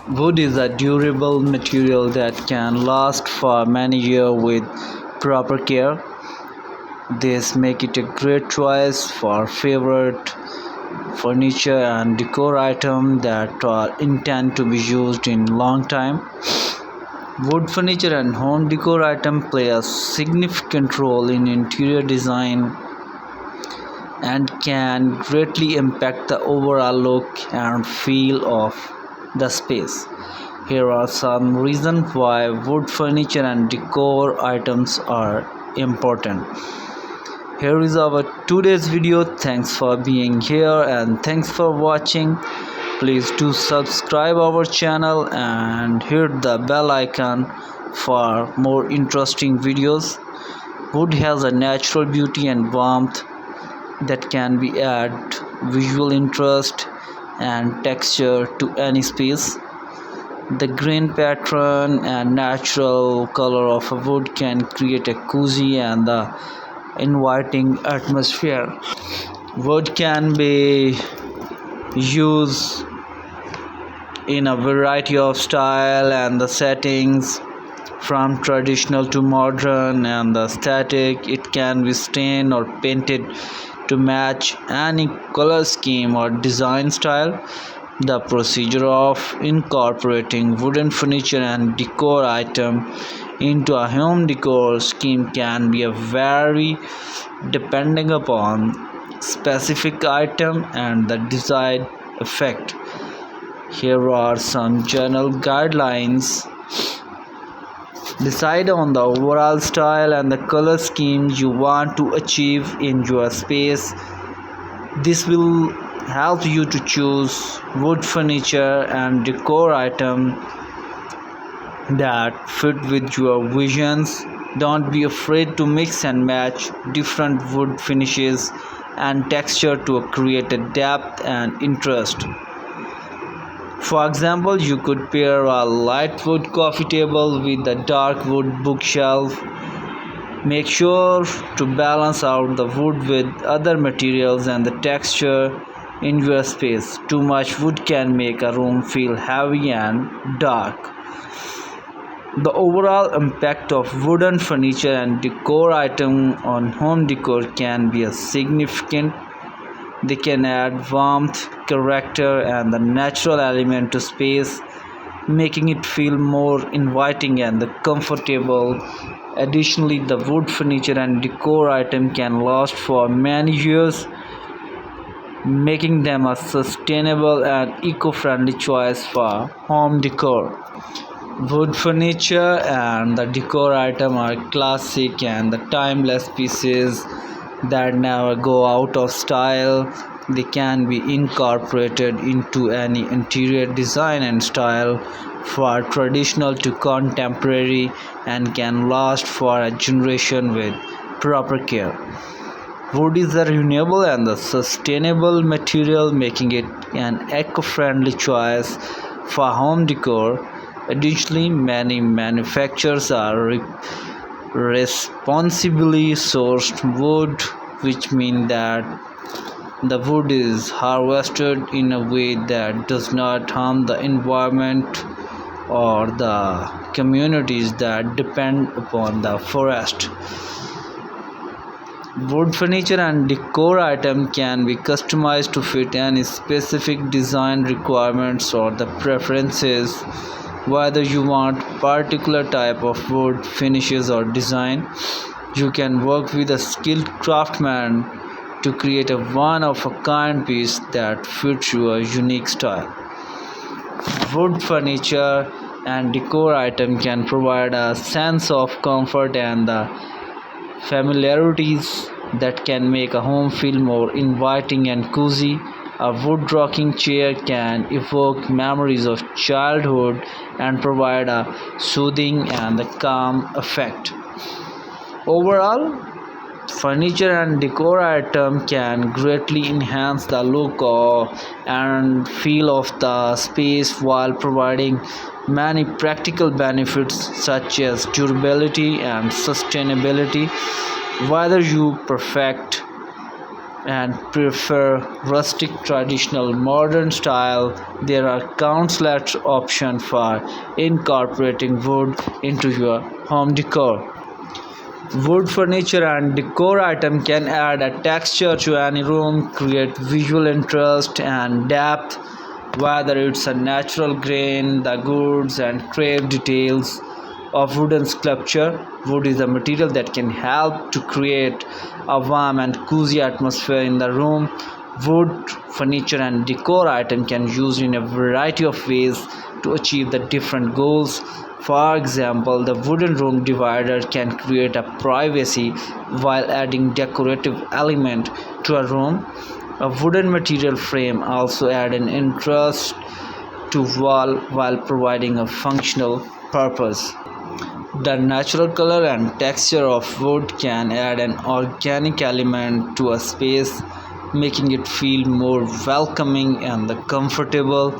Wood is a durable material that can last for many years with proper care. This make it a great choice for favorite furniture and decor items that are intended to be used in long time. Wood furniture and home decor items play a significant role in interior design and can greatly impact the overall look and feel of the space. Here are some reasons why wood furniture and decor items are important. Here is our today's video. Thanks for being here and thanks for watching. Please do subscribe our channel and hit the bell icon for more interesting videos. Wood has a natural beauty and warmth that can be add visual interest and texture to any space. The grain pattern and natural color of a wood can create a cozy and inviting atmosphere. Wood can be used in a variety of style and the settings, from traditional to modern and the static. It can be stained or painted to match any color scheme or design style. The procedure of incorporating wooden furniture and decor item into a home decor scheme can be a vary depending upon specific item and the desired effect. Here are some general guidelines. Decide on the overall style and the color scheme you want to achieve in your space. This will help you to choose wood furniture and decor items that fit with your visions. Don't be afraid to mix and match different wood finishes and texture to create a depth and interest. For example, you could pair a light wood coffee table with a dark wood bookshelf. Make sure to balance out the wood with other materials and the texture in your space. Too much wood can make a room feel heavy and dark. The overall impact of wooden furniture and decor items on home decor can be a significant. They can add warmth, character, and the natural element to space, making it feel more inviting and comfortable. Additionally, the wood furniture and decor item can last for many years, making them a sustainable and eco-friendly choice for home decor. Wood furniture and the decor item are classic and the timeless pieces that never go out of style. They can be incorporated into any interior design and style, for traditional to contemporary, and can last for a generation with proper care. Wood is a renewable and a sustainable material, making it an eco-friendly choice for home decor. Additionally, many manufacturers are responsibly sourced wood, which means that the wood is harvested in a way that does not harm the environment or the communities that depend upon the forest. Wood furniture and decor item can be customized to fit any specific design requirements or the preferences. Whether you want particular type of wood finishes or design, you can work with a skilled craftsman to create a one-of-a-kind piece that fits your unique style. Wood furniture and decor item can provide a sense of comfort and the familiarities that can make a home feel more inviting and cozy. A wood rocking chair can evoke memories of childhood and provide a soothing and a calm effect. Overall, furniture and decor item can greatly enhance the look and feel of the space while providing many practical benefits such as durability and sustainability. Whether you perfect and prefer rustic, traditional, modern style, there are countless options for incorporating wood into your home decor. Wood furniture and decor item can add a texture to any room, create visual interest and depth, whether it's a natural grain, the goods and carved details of wooden sculpture. Wood is a material that can help to create a warm and cozy atmosphere in the room. Wood furniture and decor item can be used in a variety of ways to achieve the different goals. For example, the wooden room divider can create a privacy while adding decorative element to a room. A wooden material frame also add an interest to wall while providing a functional purpose. The natural color and texture of wood can add an organic element to a space, making it feel more welcoming and comfortable.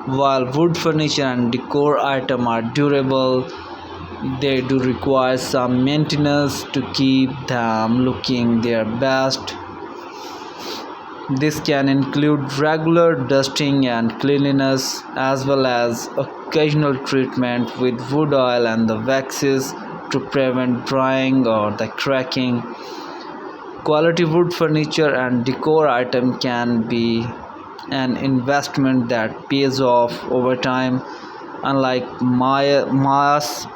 While wood furniture and decor items are durable, they do require some maintenance to keep them looking their best. This can include regular dusting and cleanliness, as well as occasional treatment with wood oil and the waxes to prevent drying or the cracking. Quality wood furniture and decor item can be an investment that pays off over time. Unlike mass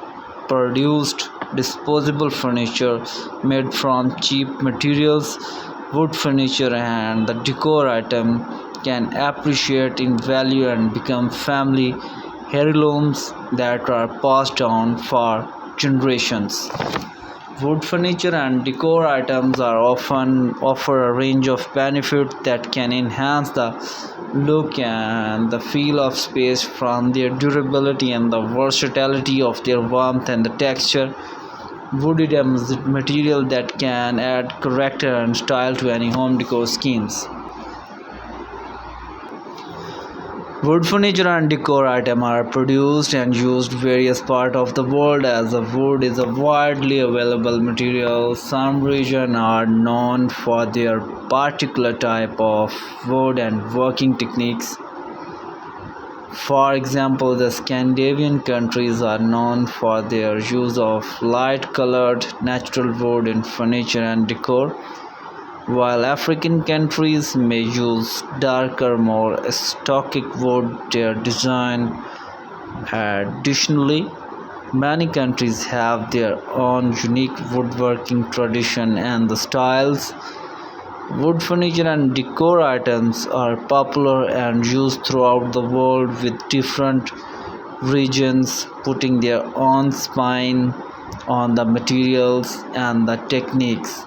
produced disposable furniture made from cheap materials, wood furniture and the decor item can appreciate in value and become family heirlooms that are passed down for generations. Wood furniture and decor items are often offer a range of benefits that can enhance the look and the feel of space, from their durability and the versatility of their warmth and the texture. Wood is a material that can add character and style to any home decor schemes. Wood furniture and decor items are produced and used various parts of the world, as the wood is a widely available material. Some regions are known for their particular type of wood and working techniques. For example, the Scandinavian countries are known for their use of light-colored natural wood in furniture and decor, while African countries may use darker, more stoic wood. Their design. Additionally, many countries have their own unique woodworking tradition and the styles. Wood furniture and decor items are popular and used throughout the world, with different regions putting their own spin on the materials and the techniques.